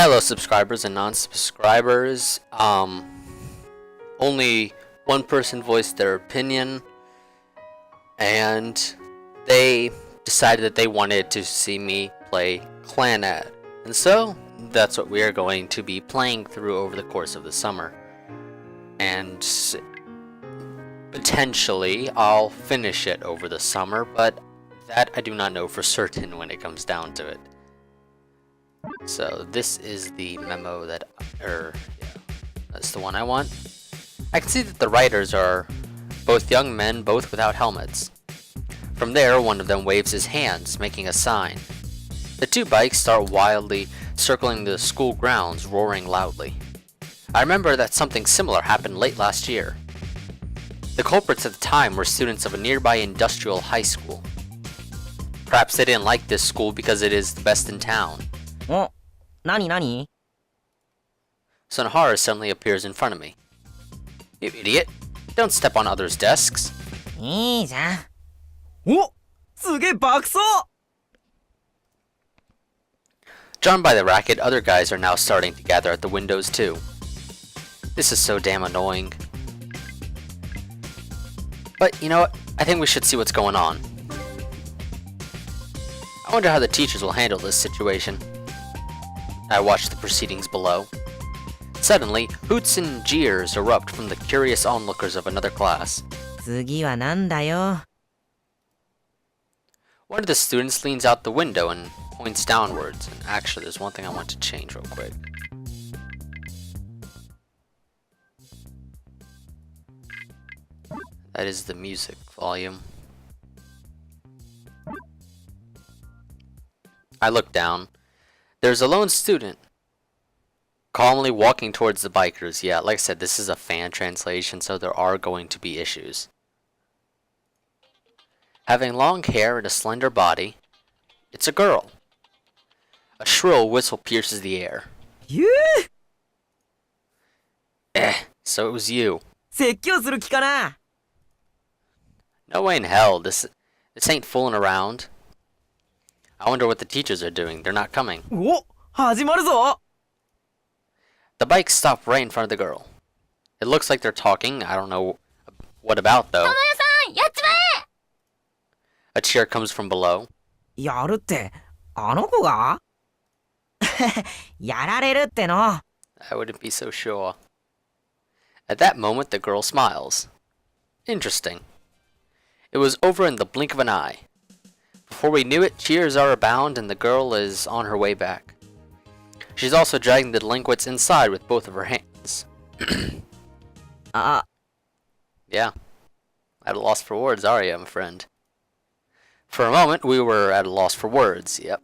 Hello subscribers and non-subscribers. Only one person voiced their opinion, and they decided that they wanted to see me play Clannad. And so, that's what we are going to be playing through over the course of the summer. And potentially, I'll finish it over the summer, but that I do not know for certain when it comes down to it. So this is the memo that, that's the one I want. I can see that the writers are both young men, both without helmets. From there, one of them waves his hands, making a sign. The two bikes start wildly circling the school grounds, roaring loudly. I remember that something similar happened late last year. The culprits at the time were students of a nearby industrial high school. Perhaps they didn't like this school because it is the best in town. Oh, nani? Sonohara suddenly appears in front of me. You idiot! Don't step on others' desks. いいじゃん。お、すげえ爆走! Drawn by the racket, other guys are now starting to gather at the windows too. This is so damn annoying. But you know what? I think we should see what's going on. I wonder how the teachers will handle this situation. I watch the proceedings below. Suddenly, hoots and jeers erupt from the curious onlookers of another class. 次はなんだよ。One of the students leans out the window and points downwards. And actually, there's one thing I want to change real quick. That is the music volume. I look down. There's a lone student calmly walking towards the bikers. Yeah, like I said, this is a fan translation, so there are going to be issues. Having long hair and a slender body, it's a girl. A shrill whistle pierces the air. You? So it was you. 説教する気かな? No way in hell. This ain't fooling around. I wonder what the teachers are doing. They're not coming. お、始まるぞ! The bikes stop right in front of the girl. It looks like they're talking. I don't know what about though. A cheer comes from below. やるって、あの子が? やられるっての。I wouldn't be so sure. At that moment, the girl smiles. Interesting. It was over in the blink of an eye. Before we knew it, cheers are abound and the girl is on her way back. She's also dragging the delinquents inside with both of her hands. Yeah. At a loss for words, are you, my friend? For a moment, we were at a loss for words, yep.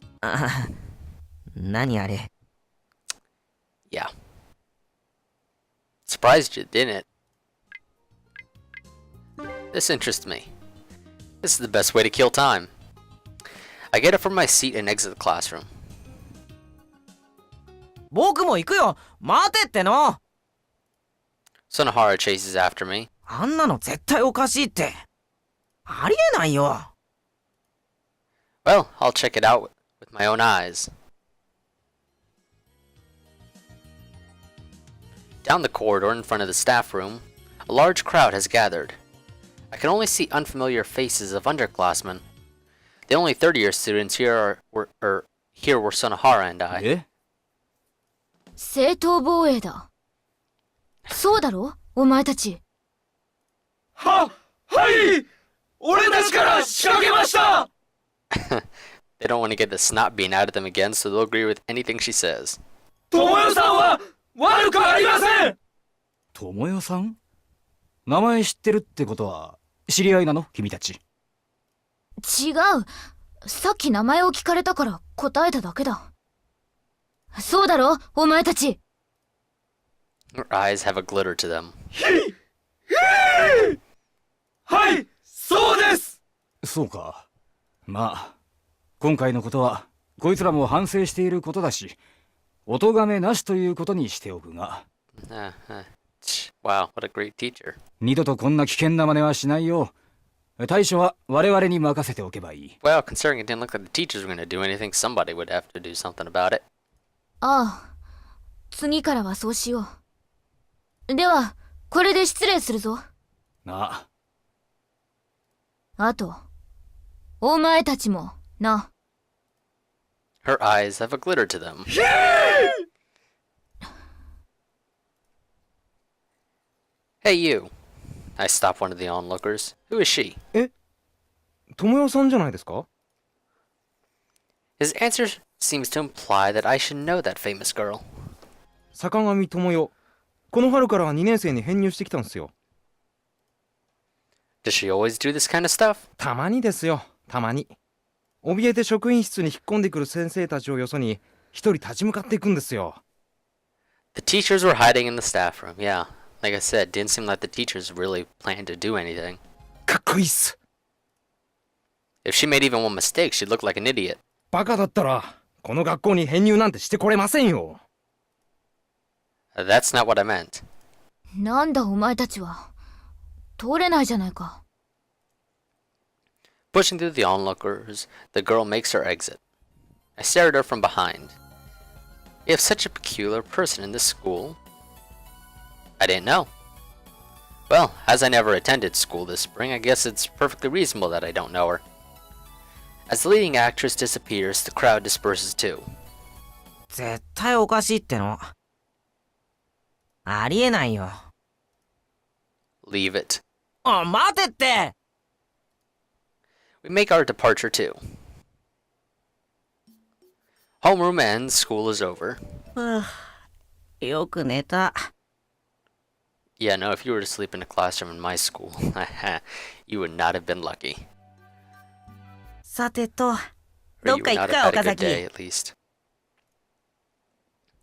何あれ? Yeah. Surprised you, didn't it? This interests me. This is the best way to kill time. I get up from my seat and exit the classroom. 僕も行くよ! 待てっての! Sonohara chases after me. あんなの絶対おかしいって。ありえないよ。Well, I'll check it out with my own eyes. Down the corridor in front of the staff room, a large crowd has gathered. I can only see unfamiliar faces of underclassmen. The only third-year students here were Sonohara and I. え? 正当防衛だ。そうだろ、お前たち。はい！俺たちから仕掛けました! They don't want to get the snot bean out of them again, so they'll agree with anything she says. 智代さんは悪くありません! 智代さん? 名前知ってるってことは知り合いなの君たち? 違う。さっき名前を聞かれたから答えただけだ。そうだろ、お前たち。Her eyes have a glitter to them. はい、そうです! そうか。まあ、今回のことはこいつらも反省していることだし、お咎めなしということにしておくが。Wow, what a great teacher. 二度とこんな危険な真似はしないよう、対処は我々に任せておけばいい。Well, considering it didn't look like the teachers were going to do anything, somebody would have to do something about it. ああ、次からはそうしよう。では、これで失礼するぞ。な。あと、お前たちも、な。Her eyes have a glitter to them. Hey, you. I stop one of the onlookers. Who is she? 友よさんじゃないですか？ His answer seems to imply that I should know that famous girl. 坂上友よ。この春から2年生に編入してきたんですよ。Does she always do this kind of stuff? たまにですよ、たまに。怯えて職員室に引っ込んでくる先生たちをよそに一人立ち向かっていくんですよ。The teachers were hiding in the staff room, yeah. Like I said, didn't seem like the teachers really planned to do anything. かっこいいっす。 If she made even one mistake, she'd look like an idiot. バカだったらこの学校に編入なんてしてこれませんよ。That's not what I meant. なんだお前たちは。通れないじゃないか。Pushing through the onlookers, the girl makes her exit. I stare at her from behind. You have such a peculiar person in this school. I didn't know. Well, as I never attended school this spring, I guess it's perfectly reasonable that I don't know her. As the leading actress disappears, the crowd disperses too. 絶対おかしいっての。ありえないよ。Leave it. あ、待てって。 We make our departure too. Homeroom ends, school is over. よく寝た。Yeah, no, if you were to sleep in a classroom in my school, you would not have been lucky. さてと、 Or どっ you か would 行 not く have か、 had a 岡 good day 崎。 at least.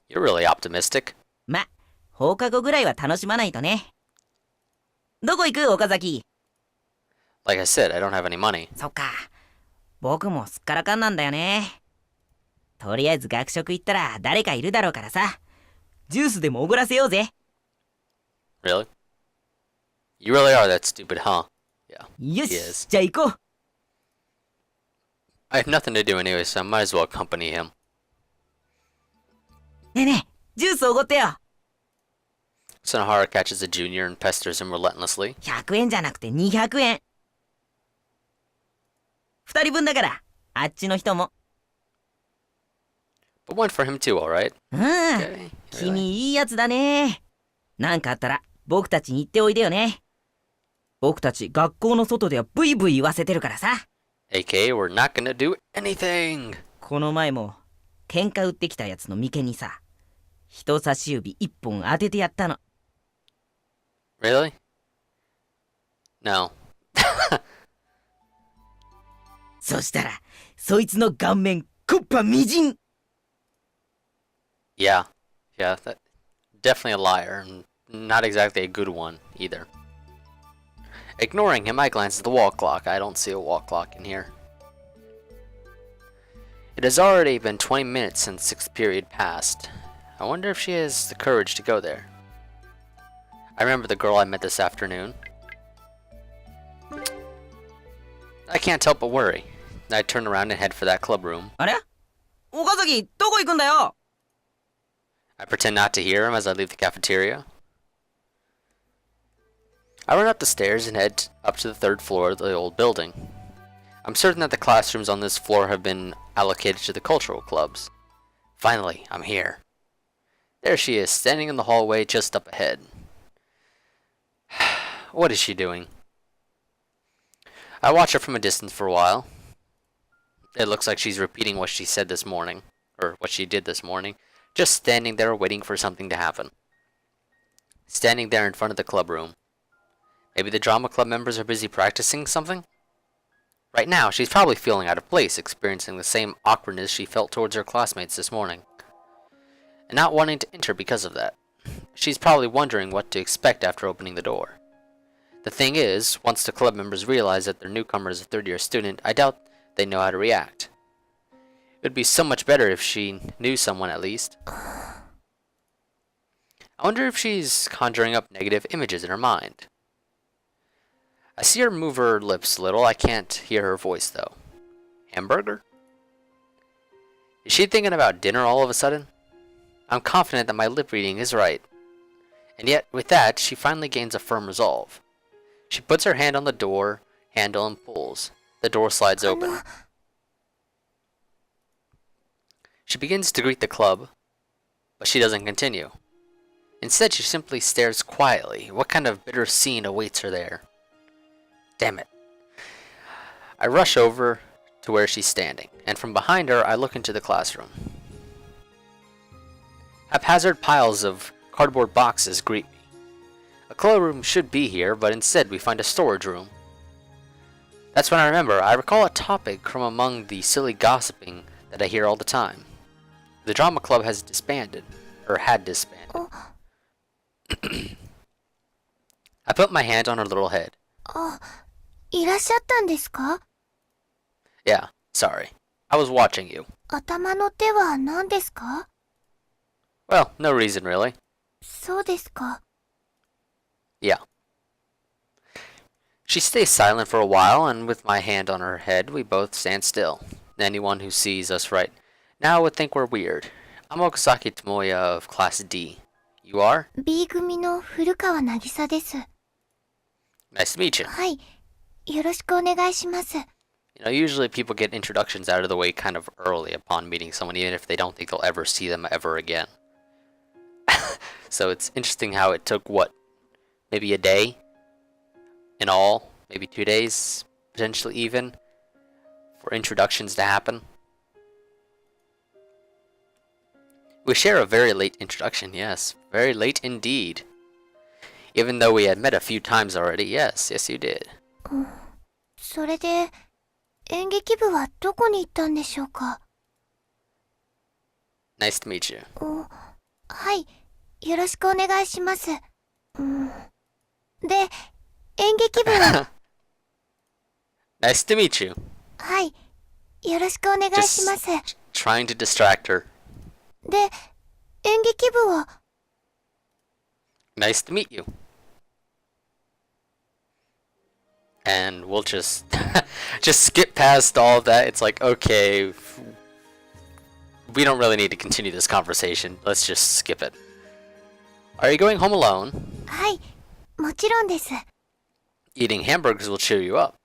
You're really optimistic. ま、放課後ぐらいは楽しまないとね。どこ行く、岡崎。 Like I said, I don't have any money. そっか。僕もすっからかんなんだよね。とりあえず学食行ったら誰かいるだろうからさ。ジュースでもおごらせようぜ。Really? You really are that stupid, huh? Yeah. よ He し、 is. じゃあ行こう。 I have nothing to do anyway, so I might as well accompany him. ねえねえ、ジュースおごってよ。Sonohara catches a junior and pesters him relentlessly. 100円じゃなくて200円。2人分だから、あっちの人も。But one for him too, alright? うん、 Okay. 君いいやつだね。なんかあったら僕たちに言っておいでよね。僕たち学校の外ではブイブイ言わせてるからさ。AKA, we're not gonna do anything. この前も喧嘩売ってきたやつの眉間にさ、人差し指1本当ててやったの。 Really? No. そしたらそいつの顔面コッパみじん。 Yeah. Yeah, definitely a liar, and not exactly a good one either. Ignoring him, I glance at the wall clock. I don't see a wall clock in here. It has already been 20 minutes since 6th period passed. I wonder if she has the courage to go there. I remember the girl I met this afternoon. I can't help but worry. I turn around and head for that club room. あれ岡崎、どこ行くんだよ。 I pretend not to hear him as I leave the cafeteria. I run up the stairs and head up to the 3rd floor of the old building. I'm certain that the classrooms on this floor have been allocated to the cultural clubs. Finally, I'm here. There she is, standing in the hallway just up ahead. What is she doing? I watch her from a distance for a while. It looks like she's repeating what she said this morning, or what she did this morning, just standing there waiting for something to happen. Standing there in front of the club room. Maybe the drama club members are busy practicing something? Right now, she's probably feeling out of place, experiencing the same awkwardness she felt towards her classmates this morning. And not wanting to enter because of that. She's probably wondering what to expect after opening the door. The thing is, once the club members realize that their newcomer is a 3rd-year student, I doubt they know how to react. It would be so much better if she knew someone at least. I wonder if she's conjuring up negative images in her mind. I see her move her lips a little. I can't hear her voice though. Hamburger? Is she thinking about dinner all of a sudden? I'm confident that my lip reading is right. And yet, with that, she finally gains a firm resolve. She puts her hand on the door handle and pulls. The door slides open. She begins to greet the club, but she doesn't continue. Instead, she simply stares quietly. What kind of bitter scene awaits her there? Damn it. I rush over to where she's standing, and from behind her, I look into the classroom. Haphazard piles of cardboard boxes greet me. A cloakroom should be here, but instead we find a storage room. That's when I remember. I recall a topic from among the silly gossiping that I hear all the time. The drama club has disbanded, or had disbanded. I put my hand on her little head. いらっしゃったんですか? Yeah, sorry. I was watching you. 頭の手は何ですか? Well, no reason really. そうですか. Yeah. She stays silent for a while, and with my hand on her head, we both stand still. Anyone who sees us right now would think we're weird. I'm Okazaki Tomoya of Class D. You are? B 組の古川渚です。 Nice to meet you. はい。よろしくお願いします。 You know, usually people get introductions out of the way kind of early upon meeting someone, even if they don't think they'll ever see them ever again. So it's interesting how it took, what, maybe a day in all, maybe 2 days, potentially even, for introductions to happen. We share a very late introduction, yes. Very late indeed. Even though we had met a few times already, yes, you did. それで、演劇部はどこに行ったんでしょうか? Nice to meet you. はい。よろしくお願いします。で、演劇部は Nice to meet you. はい。よろしくお願いします。 Trying to distract her. で、演劇部は Nice to meet you. And we'll just skip past all of that. It's like, okay, we don't really need to continue this conversation. Let's just skip it. Are you going home alone? はい。もちろんです。 Eating hamburgers will cheer you up.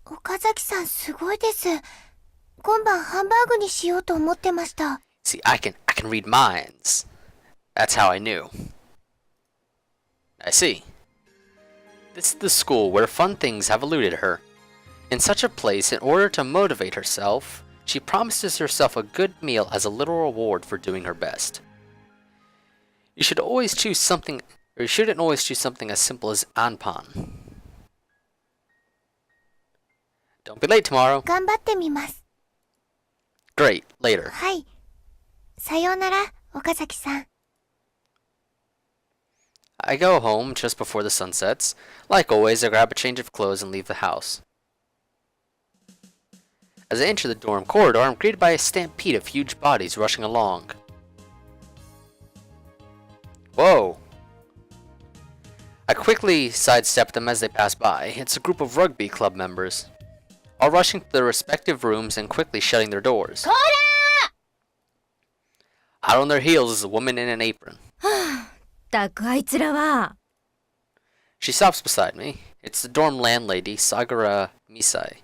岡崎さんすごいです。今晩ハンバーグにしようと思ってました。 See, I can read minds. That's how I knew. I see. This is the school where fun things have eluded her. In such a place, in order to motivate herself, she promises herself a good meal as a little reward for doing her best. You should always choose something, or you shouldn't always choose something as simple as anpan. Don't be late tomorrow. 頑張ってみます。 Great, later. はい。さようなら、岡崎さん。 I go home just before the sun sets. Like always, I grab a change of clothes and leave the house. As I enter the dorm corridor, I'm greeted by a stampede of huge bodies rushing along. Whoa! I quickly sidestep them as they pass by. It's a group of rugby club members, all rushing to their respective rooms and quickly shutting their doors. Out on their heels is a woman in an apron. ったくあいつらは。 She stops beside me. It's the dorm landlady, Sagara Misai.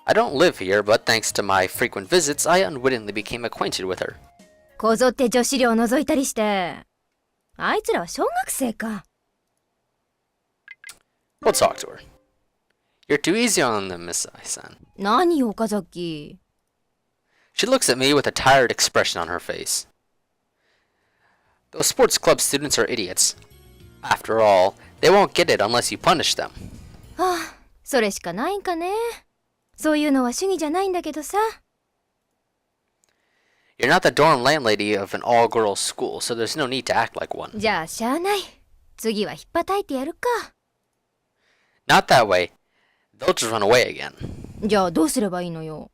I don't live here, but thanks to my frequent visits, I unwittingly became acquainted with her. こぞって女子寮覗いたりして。あいつらは小学生か。 We'll talk to her. You're too easy on them, Misai-san. 何よ、岡崎。 She looks at me with a tired expression on her face. Those sports club students are idiots. After all, they won't get it unless you punish them. はあ、それしかないんかね。そういうのは主義じゃないんだけどさ。 You're not the dorm landlady of an all-girls school, so there's no need to act like one. じゃあしゃあない。次はひっぱたいてやるか。 Not that way. They'll just run away again. じゃあどうすればいいのよ。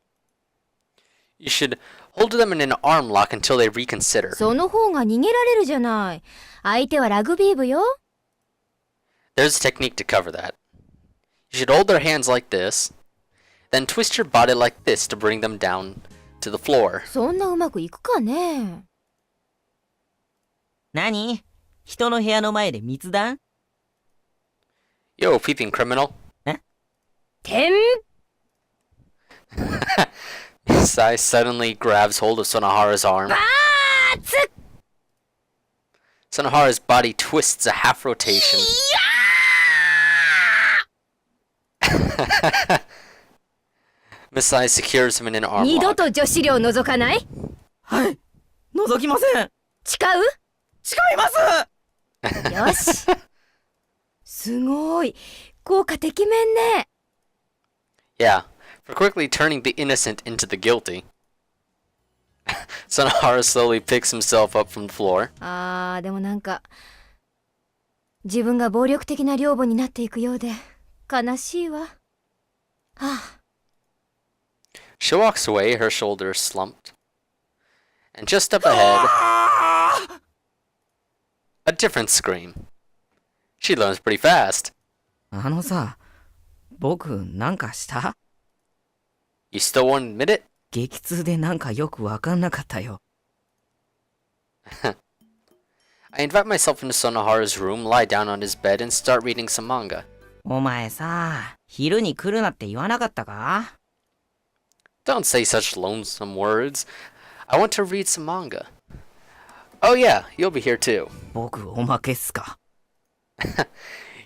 You should hold them in an arm lock until they reconsider. その方が逃げられるじゃない。相手はラグビー部よ。 There's a technique to cover that. You should hold their hands like this, then twist your body like this to bring them down to the floor. そんなうまくいくかね。何？人の部屋の前で密談？ Yo, peeping criminal. てん Sai suddenly grabs hold of Sonohara's arm. つ Sonohara's body twists a half rotation. Miss Sai secures him in an arm 二度 lock. と女子寮覗かない？はい。覗きません。誓誓いますう？よし。すごい。効果てきめんね。Yeah, for quickly turning the innocent into the guilty. Sonohara slowly picks himself up from the floor. でもなんか自分が暴力的な寮母になっていくようで悲しいわ。はあ。She walks away, her shoulders slumped. And just up ahead, a different scream. She learns pretty fast. あのさ、僕なんかした？ You still won't admit it? 激痛でなんかよくわかんなかったよ。I invite myself into Sonohara's room, lie down on his bed, and start reading some manga. お前さ、昼に来るなって言わなかったか？ Don't say such lonesome words. I want to read some manga. Oh yeah, you'll be here too. 僕おまけっすか？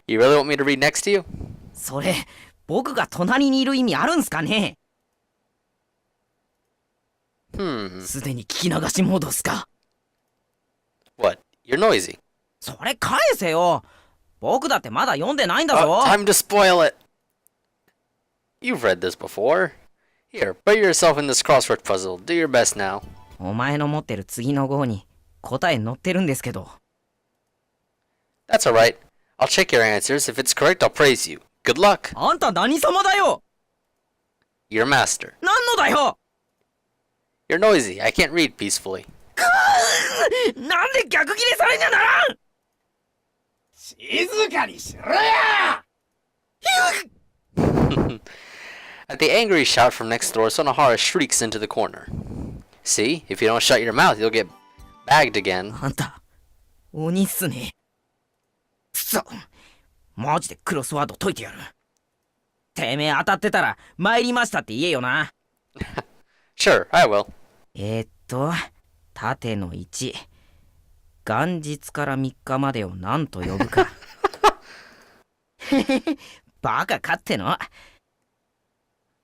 You really want me to read next to you? それ、僕が隣にいる意味あるんすかね？ すでに聞き流しモードっすか？ What? You're noisy. それ返せよ。僕だってまだ読んでないんだぞ。 Time to spoil it. You've read this before. Here, put yourself in this crossword puzzle. Do your best now. お前の持ってる次の号に答え載ってるんですけど。 That's alright. I'll check your answers. If it's correct, I'll praise you. Good luck. あんた何様だよ。 Your master. 何のだよ。 You're noisy. I can't read peacefully. なんで逆ギレされにゃならん。静かにしろや。 At the angry shout from next door, Sonohara shrieks into the corner. See? If you don't shut your mouth, you'll get bagged again. あんた、鬼っすね。くそ、マジでクロスワード解いてやる。てめえ当たってたら参りましたって言えよな。Sure, I will. 縦の1。元日から3日までを何と呼ぶか。バカかっての。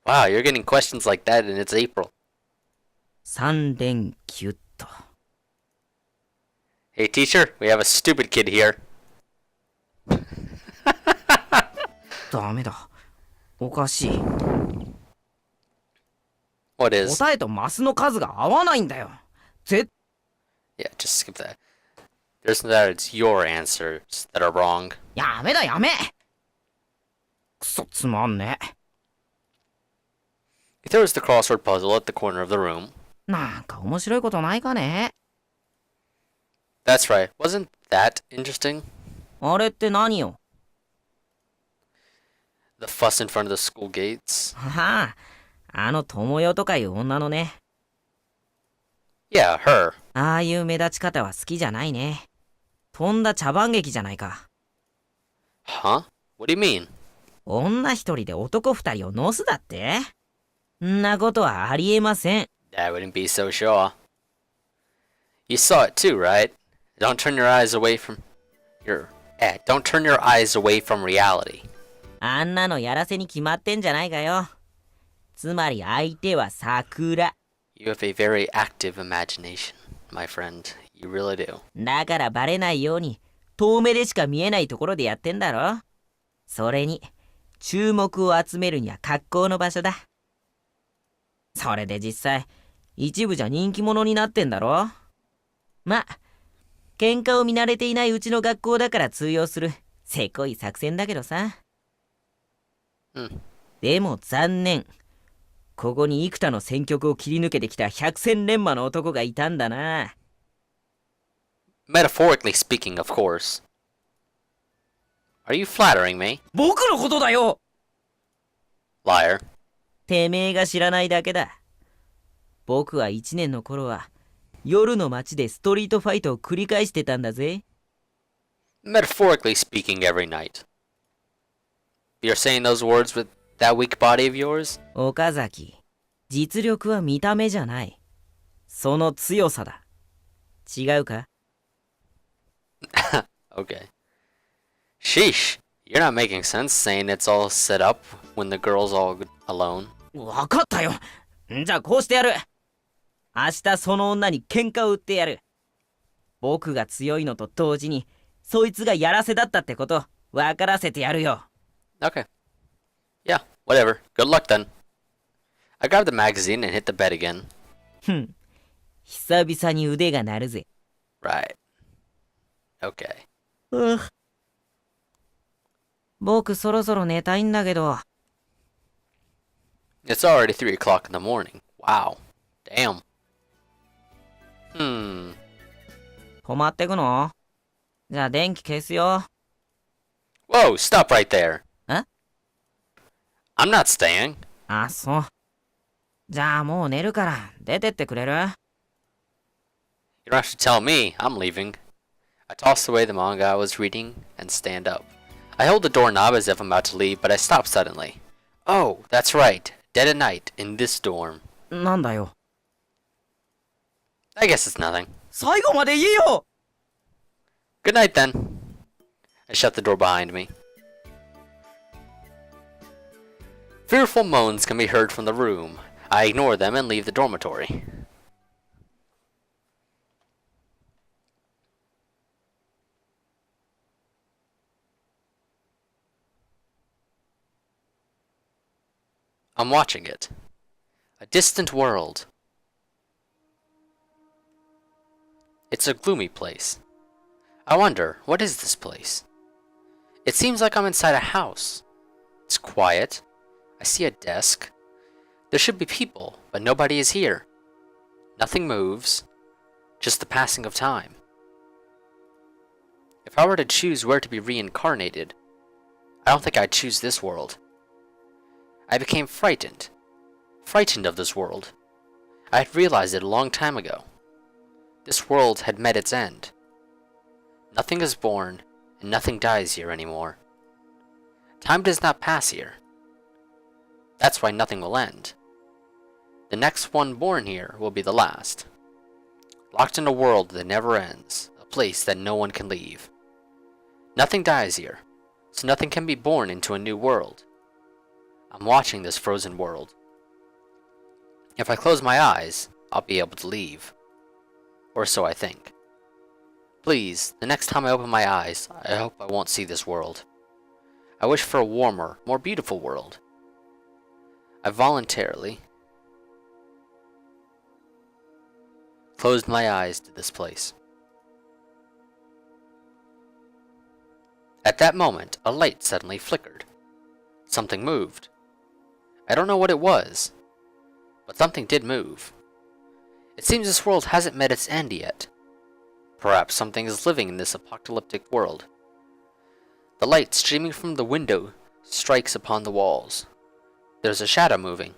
Wow, you're getting questions like that and it's April. 3連休っと。Hey teacher, we have a stupid kid here. ダメだ。おかしい。 What is? 答えとマスの数が合わないんだよ。Yeah, just skip that. There's that it's your answers that are wrong. やめだやめ。くそつまんね。 He throws the crossword puzzle at the corner of the room. なんか面白いことないかね。 That's right. Wasn't that interesting? あれって何よ。 The fuss in front of the school gates. はあ、友よとかいう女のね。 Yeah, her. ああいう目立ち方は好きじゃないね。とんだ茶番劇じゃないか。 Huh? What do you mean? 女一人で男二人を乗すだって？んなことはありえません。 I wouldn't be so sure. You saw it too, right? Don't turn your eyes away from don't turn your eyes away from reality. あんなのやらせに決まってんじゃないかよ。つまり相手は桜。 You have a very active imagination, my friend. You really do. だからバレないように遠目でしか見えないところでやってんだろ。それに注目を集めるには格好の場所だ。それで実際一部じゃ人気者になってんだろ。ま、喧嘩を見慣れていないうちの学校だから通用するせこい作戦だけどさ。でも残念。ここに幾多の戦局を切り抜けてきた百戦錬磨の男がいたんだな。Metaphorically speaking, of course. Are you flattering me? 僕のことだよ。 Liar. てめえが知らないだけだ。僕は1年の頃は夜の街でストリートファイトを繰り返してたんだぜ。 Metaphorically speaking, every night. You're saying those words with that weak body of yours? 岡崎、実力は見た目じゃない。その強さだ。違うか？ Okay. Sheesh. You're not making sense saying it's all set up when the girl's all alone. わかったよ。じゃあこうしてやる。明日その女に喧嘩を売ってやる。僕が強いのと同時にそいつがやらせだったってこと分からせてやるよ。 Okay. Yeah, whatever. Good luck then. I grabbed the magazine and hit the bed again. ふん。久々に腕が鳴るぜ。 Right. Okay. 僕そろそろ寝たいんだけど。 It's already 3 o'clock in the morning. Wow. Damn. 泊まってくの？じゃあ電気消すよ。 Whoa, stop right there. え？ I'm not staying. あ、そう。じゃあもう寝るから出てってくれる？ You don't have to tell me. I'm leaving. I toss away the manga I was reading and stand up. I hold the doorknob as if I'm about to leave, but I stop suddenly. Oh, that's right. Dead at night in this dorm. なんだよ。 I guess it's nothing. 最後まで言えよ！ Good night then. I shut the door behind me. Fearful moans can be heard from the room. I ignore them and leave the dormitory. I'm watching it. A distant world. It's a gloomy place. I wonder, what is this place? It seems like I'm inside a house. It's quiet. I see a desk. There should be people, but nobody is here. Nothing moves. Just the passing of time. If I were to choose where to be reincarnated, I don't think I'd choose this world. I became frightened. Frightened of this world. I had realized it a long time ago. This world had met its end. Nothing is born, and nothing dies here anymore. Time does not pass here. That's why nothing will end. The next one born here will be the last. Locked in a world that never ends, a place that no one can leave. Nothing dies here, so nothing can be born into a new world. I'm watching this frozen world. If I close my eyes, I'll be able to leave. Or so I think. Please, the next time I open my eyes, I hope I won't see this world. I wish for a warmer, more beautiful world. I voluntarily closed my eyes to this place. At that moment, a light suddenly flickered. Something moved. I don't know what it was, but something did move. It seems this world hasn't met its end yet. Perhaps something is living in this apocalyptic world. The light streaming from the window strikes upon the walls. There's a shadow moving.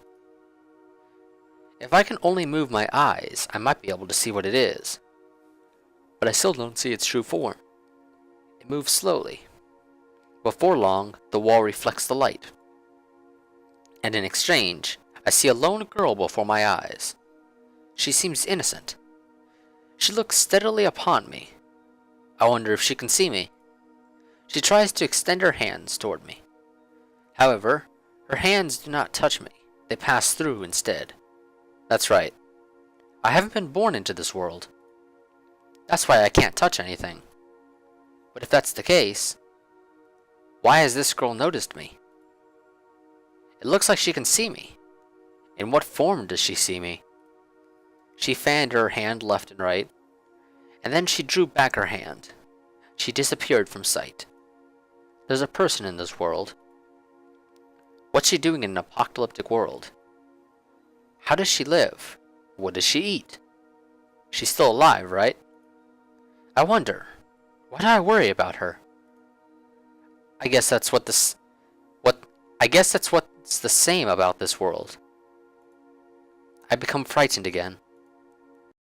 If I can only move my eyes, I might be able to see what it is. But I still don't see its true form. It moves slowly. Before long, the wall reflects the light. And in exchange, I see a lone girl before my eyes. She seems innocent. She looks steadily upon me. I wonder if she can see me. She tries to extend her hands toward me. However, her hands do not touch me. They pass through instead. That's right. I haven't been born into this world. That's why I can't touch anything. But if that's the case, why has this girl noticed me? It looks like she can see me. In what form does she see me? She fanned her hand left and right, and then she drew back her hand. She disappeared from sight. There's a person in this world. What's she doing in an apocalyptic world? How does she live? What does she eat? She's still alive, right? I wonder, why do I worry about her? I guess that's what's the same about this world. I become frightened again.